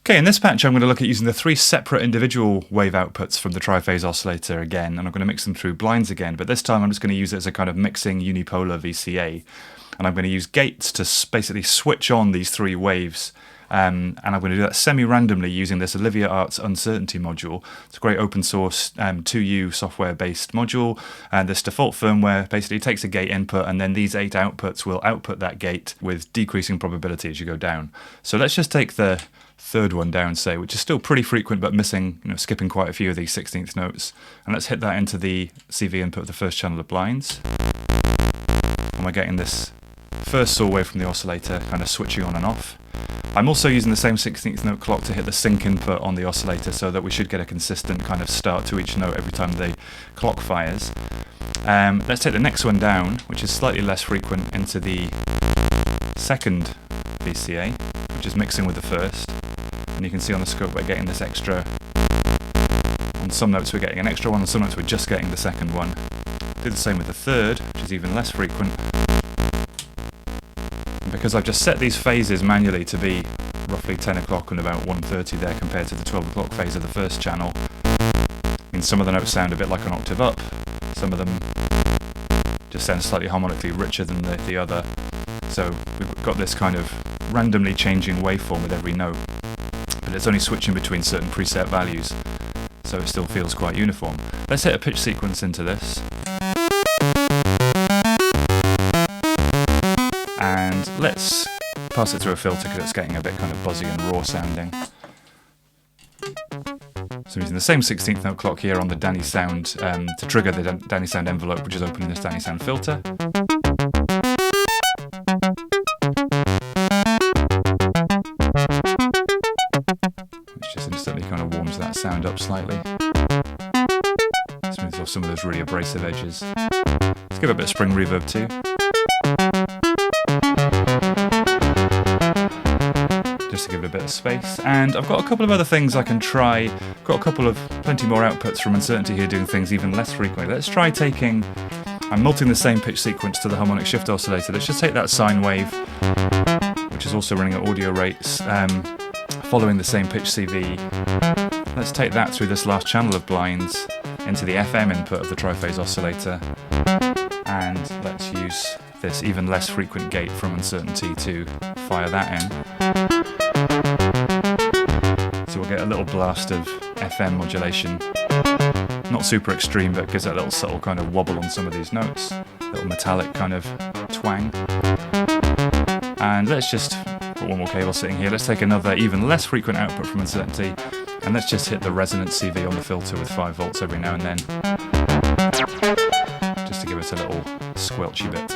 Okay, in this patch I'm going to look at using the three separate individual wave outputs from the Triphase oscillator again, and I'm going to mix them through blinds again, but this time I'm just going to use it as a kind of mixing unipolar VCA. And I'm going to use gates to basically switch on these three waves, and I'm going to do that semi-randomly using this Olivia Arts Uncertainty module. It's a great open source 2U software-based module, and this default firmware basically takes a gate input, and then these 8 outputs will output that gate with decreasing probability as you go down. So let's just take the third one down, say, which is still pretty frequent but missing, skipping quite a few of these 16th notes. And let's hit that into the CV input of the first channel of blinds. And we're getting this first saw wave from the oscillator kind of switching on and off. I'm also using the same 16th note clock to hit the sync input on the oscillator so that we should get a consistent kind of start to each note every time the clock fires. Let's take the next one down, which is slightly less frequent, into the second VCA, which is mixing with the first. And you can see on the scope we're getting this extra. On some notes we're getting an extra one, on some notes we're just getting the second one. Do the same with the third, which is even less frequent. And because I've just set these phases manually to be roughly 10 o'clock and about 1:30 there compared to the 12 o'clock phase of the first channel, some of the notes sound a bit like an octave up, some of them just sound slightly harmonically richer than the other. So we've got this kind of randomly changing waveform with every note, but it's only switching between certain preset values, so it still feels quite uniform. Let's hit a pitch sequence into this. And let's pass it through a filter because it's getting a bit kind of buzzy and raw sounding. So I'm using the same 16th note clock here on the Danny Sound to trigger the Danny Sound envelope, which is open in this Danny Sound filter. Which just instantly kind of warms that sound up slightly. Smooths off some of those really abrasive edges. Let's give it a bit of spring reverb too. Just to give it a bit of space. And I've got a couple of other things I can try. I've got plenty more outputs from Uncertainty here doing things even less frequently. Let's try taking, I'm multing the same pitch sequence to the harmonic shift oscillator. Let's just take that sine wave, which is also running at audio rates, following the same pitch CV. Let's take that through this last channel of blinds into the FM input of the Triphase oscillator. And let's use this even less frequent gate from Uncertainty to fire that in. So we'll get a little blast of FM modulation. Not super extreme, but gives that little subtle kind of wobble on some of these notes. Little metallic kind of twang. And let's just put one more cable sitting here. Let's take another even less frequent output from Uncertainty, and let's just hit the resonance CV on the filter with 5 volts every now and then. Just to give it a little squelchy bit.